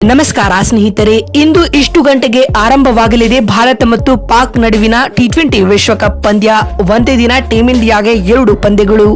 ನಮಸ್ಕಾರ ಸ್ನೇಹಿತರೆ, ಇಂದು ಇಷ್ಟು ಗಂಟೆಗೆ ಆರಂಭವಾಗಲಿದೆ ಭಾರತ ಮತ್ತು ಪಾಕ್ ನಡುವಿನ ಟಿ20 ವಿಶ್ವಕಪ್ ಪಂದ್ಯ. ಒಂದೇ ದಿನ ಟೀಮ್ ಇಂಡಿಯಾಗೆ 2 ಪಂದ್ಯಗಳು.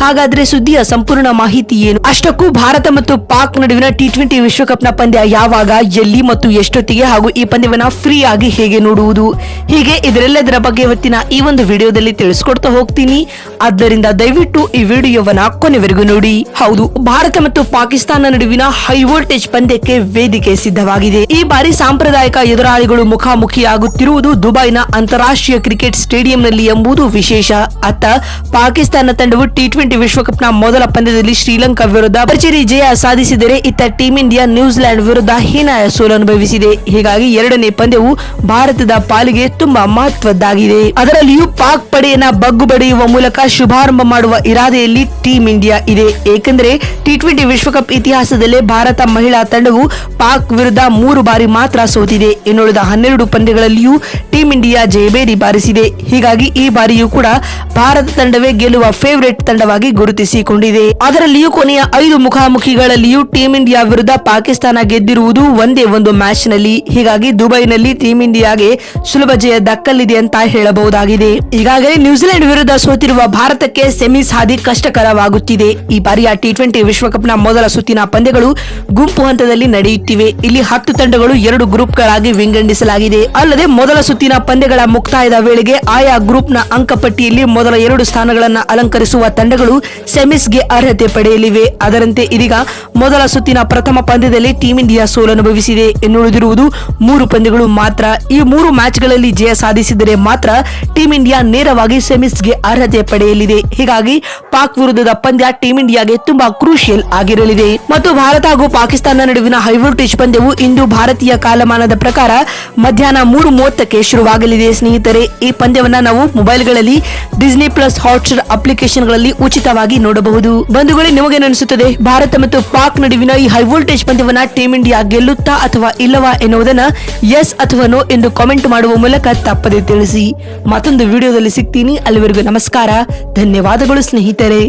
ಹಾಗಾದ್ರೆ ಸುದ್ದಿಯ ಸಂಪೂರ್ಣ ಮಾಹಿತಿ ಏನು? ಅಷ್ಟಕ್ಕೂ ಭಾರತ ಮತ್ತು ಪಾಕ್ ನಡುವಿನ ಟಿ20 ವಿಶ್ವಕಪ್ನ ಪಂದ್ಯ ಯಾವಾಗ, ಎಲ್ಲಿ ಮತ್ತು ಎಷ್ಟೊತ್ತಿಗೆ, ಹಾಗೂ ಈ ಪಂದ್ಯವನ್ನ ಫ್ರೀ ಆಗಿ ಹೇಗೆ ನೋಡುವುದು, ಹೀಗೆ ಇದರೆಲ್ಲದರ ಬಗ್ಗೆ ಇವತ್ತಿನ ಈ ಒಂದು ವಿಡಿಯೋದಲ್ಲಿ ತಿಳಿಸ್ಕೊಡ್ತಾ ಹೋಗ್ತೀನಿ. ಆದ್ದರಿಂದ ದಯವಿಟ್ಟು ಈ ವಿಡಿಯೋವನ್ನ ಕೊನೆವರೆಗೂ ನೋಡಿ. ಹೌದು, ಭಾರತ ಮತ್ತು ಪಾಕಿಸ್ತಾನ ನಡುವಿನ ಹೈ ವೋಲ್ಟೇಜ್ ಪಂದ್ಯಕ್ಕೆ ವೇದಿಕೆ ಸಿದ್ಧವಾಗಿದೆ. ಈ ಬಾರಿ ಸಾಂಪ್ರದಾಯಿಕ ಎದುರಾಳಿಗಳು ಮುಖಾಮುಖಿಯಾಗುತ್ತಿರುವುದು ದುಬೈನ ಅಂತಾರಾಷ್ಟ್ರೀಯ ಕ್ರಿಕೆಟ್ ಸ್ಟೇಡಿಯಂನಲ್ಲಿ ಎಂಬುದು ವಿಶೇಷ. ಅತ್ತ ಪಾಕಿಸ್ತಾನ ತಂಡವು ಟಿ20 ವಿಶ್ವಕಪ್ನ ಮೊದಲ ಪಂದ್ಯದಲ್ಲಿ ಶ್ರೀಲಂಕಾ ವಿರುದ್ಧ ಭರ್ಜರಿ ಜಯ ಸಾಧಿಸಿದರೆ, ಇತ್ತ ಟೀಂ ಇಂಡಿಯಾ ನ್ಯೂಜಿಲೆಂಡ್ ವಿರುದ್ಧ ಹೀನಾಯ ಸೋಲು ಅನುಭವಿಸಿದೆ. ಹೀಗಾಗಿ ಎರಡನೇ ಪಂದ್ಯವು ಭಾರತದ ಪಾಲಿಗೆ ತುಂಬಾ ಮಹತ್ವದ್ದಾಗಿದೆ. ಅದರಲ್ಲಿಯೂ ಪಾಕ್ ಪಡೆಯನ್ನ ಬಗ್ಗು ಬಡಿಯುವ ಮೂಲಕ ಶುಭಾರಂಭ ಮಾಡುವ ಇರಾದೆಯಲ್ಲಿ ಟೀಂ ಇಂಡಿಯಾ ಇದೆ. ಏಕೆಂದರೆ ಟಿ20 ವಿಶ್ವಕಪ್ ಇತಿಹಾಸದಲ್ಲೇ ಭಾರತ ಮಹಿಳಾ ತಂಡವು ಪಾಕ್ ವಿರುದ್ಧ 3 ಬಾರಿ ಮಾತ್ರ ಸೋತಿದೆ. ಇನ್ನುಳಿದ 12 ಪಂದ್ಯಗಳಲ್ಲಿಯೂ ಟೀಂ ಇಂಡಿಯಾ ಜಯಬೇರಿ ಬಾರಿಸಿದೆ. ಹೀಗಾಗಿ ಈ ಬಾರಿಯೂ ಕೂಡ ಭಾರತ ತಂಡವೇ ಗೆಲ್ಲುವ ಫೇವರೇಟ್ ತಂಡವಾಗಿ ಗುರುತಿಸಿಕೊಂಡಿದೆ. ಅದರಲ್ಲಿಯೂ ಕೊನೆಯ 5 ಮುಖಾಮುಖಿಗಳಲ್ಲಿಯೂ ಟೀಂ ಇಂಡಿಯಾ ವಿರುದ್ಧ ಪಾಕಿಸ್ತಾನ ಗೆದ್ದಿರುವುದು ಒಂದೇ ಒಂದು ಮ್ಯಾಚ್ ನಲ್ಲಿ. ಹೀಗಾಗಿ ದುಬೈನಲ್ಲಿ ಟೀಂ ಇಂಡಿಯಾಗೆ ಸುಲಭ ಜಯ ದಕ್ಕಲಿದೆ ಅಂತ ಹೇಳಬಹುದಾಗಿದೆ. ಈಗಾಗಲೇ ನ್ಯೂಜಿಲೆಂಡ್ ವಿರುದ್ಧ ಸೋತಿರುವ ಭಾರತಕ್ಕೆ ಸೆಮೀಸ್ ಹಾದಿ ಕಷ್ಟಕರವಾಗುತ್ತಿದೆ. ಈ ಬಾರಿಯ ಟಿ20 ವಿಶ್ವಕಪ್ನ ಮೊದಲ ಸುತ್ತಿನ ಪಂದ್ಯಗಳು ಗುಂಪು ಹಂತದಲ್ಲಿ ನಡೆಯುತ್ತಿವೆ. ಇಲ್ಲಿ 10 ತಂಡಗಳು 2 ಗ್ರೂಪ್ಗಳಾಗಿ ವಿಂಗಡಿಸಲಾಗಿದೆ. ಅಲ್ಲದೆ ಮೊದಲ ಸುತ್ತಿನ ಪಂದ್ಯಗಳ ಮುಕ್ತಾಯದ ವೇಳೆಗೆ ಆಯಾ ಗ್ರೂಪ್ನ ಅಂಕಪಟ್ಟಿಯಲ್ಲಿ ಮೊದಲ 2 ಸ್ಥಾನಗಳನ್ನು ಅಲಂಕರಿಸುವ ತಂಡಗಳು ಸೆಮೀಸ್ಗೆ ಅರ್ಹತೆ ಪಡೆಯಲಿವೆ. ಅದರಂತೆ ಇದೀಗ ಮೊದಲ ಸುತ್ತಿನ ಪ್ರಥಮ ಪಂದ್ಯದಲ್ಲಿ ಟೀಂ ಇಂಡಿಯಾ ಸೋಲನುಭವಿಸಿದೆ. ಇನ್ನುಳಿದಿರುವುದು 3 ಪಂದ್ಯಗಳು ಮಾತ್ರ. ಈ 3 ಮ್ಯಾಚ್ಗಳಲ್ಲಿ ಜಯ ಸಾಧಿಸಿದರೆ ಮಾತ್ರ ಟೀಂ ಇಂಡಿಯಾ ನೇರವಾಗಿ ಸೆಮೀಸ್ಗೆ ಅರ್ಹತೆ ಪಡೆಯಲಿದೆ. ಹೀಗಾಗಿ ಪಾಕ್ ವಿರುದ್ಧದ ಪಂದ್ಯ ಟೀಂ ಇಂಡಿಯಾಗೆ ತುಂಬಾ ಕ್ರೂಷಿಯಲ್ ಆಗಿರಲಿದೆ. ಮತ್ತು ಭಾರತ ಹಾಗೂ ಪಾಕಿಸ್ತಾನ ನಡುವಿನ ಹೈ ವೋಲ್ಟೇಜ್ ಪಂದ್ಯವು ಇಂದು ಭಾರತೀಯ ಕಾಲಮಾನದ ಪ್ರಕಾರ ಮಧ್ಯಾಹ್ನ 3:30ಕ್ಕೆ ಶುರುವಾಗಲಿದೆ. ಸ್ನೇಹಿತರೆ, ಈ ಪಂದ್ಯವನ್ನ ನಾವು ಮೊಬೈಲ್ಗಳಲ್ಲಿ ಡಿಸ್ನಿ ಪ್ಲಸ್ ಹಾಟ್ಸ್ಟಾರ್ ಅಪ್ಲಿಕೇಶನ್ಗಳಲ್ಲಿ ಉಚಿತವಾಗಿ ನೋಡಬಹುದು. ಬಂಧುಗಳೇ, ನಿಮಗೇನು ಅನಿಸುತ್ತದೆ? ಭಾರತ ಮತ್ತು ಪಾಕ್ ನಡುವಿನ ಈ ಹೈ ವೋಲ್ಟೇಜ್ ಪಂದ್ಯವನ್ನ ಟೀಂ ಇಂಡಿಯಾ ಗೆಲ್ಲುತ್ತಾ ಅಥವಾ ಇಲ್ಲವಾ ಎನ್ನುವುದನ್ನ ಎಸ್ ಅಥವಾ ನೋ ಎಂದು ಕಾಮೆಂಟ್ ಮಾಡುವ ಮೂಲಕ ತಪ್ಪದೆ ತಿಳಿಸಿ. ಮತ್ತೊಂದು ವಿಡಿಯೋದಲ್ಲಿ ಸಿಗ್ತೀನಿ. ಅಲ್ಲಿವರೆಗೂ ನಮಸ್ಕಾರ, ಧನ್ಯವಾದಗಳು ಸ್ನೇಹಿತರೆ.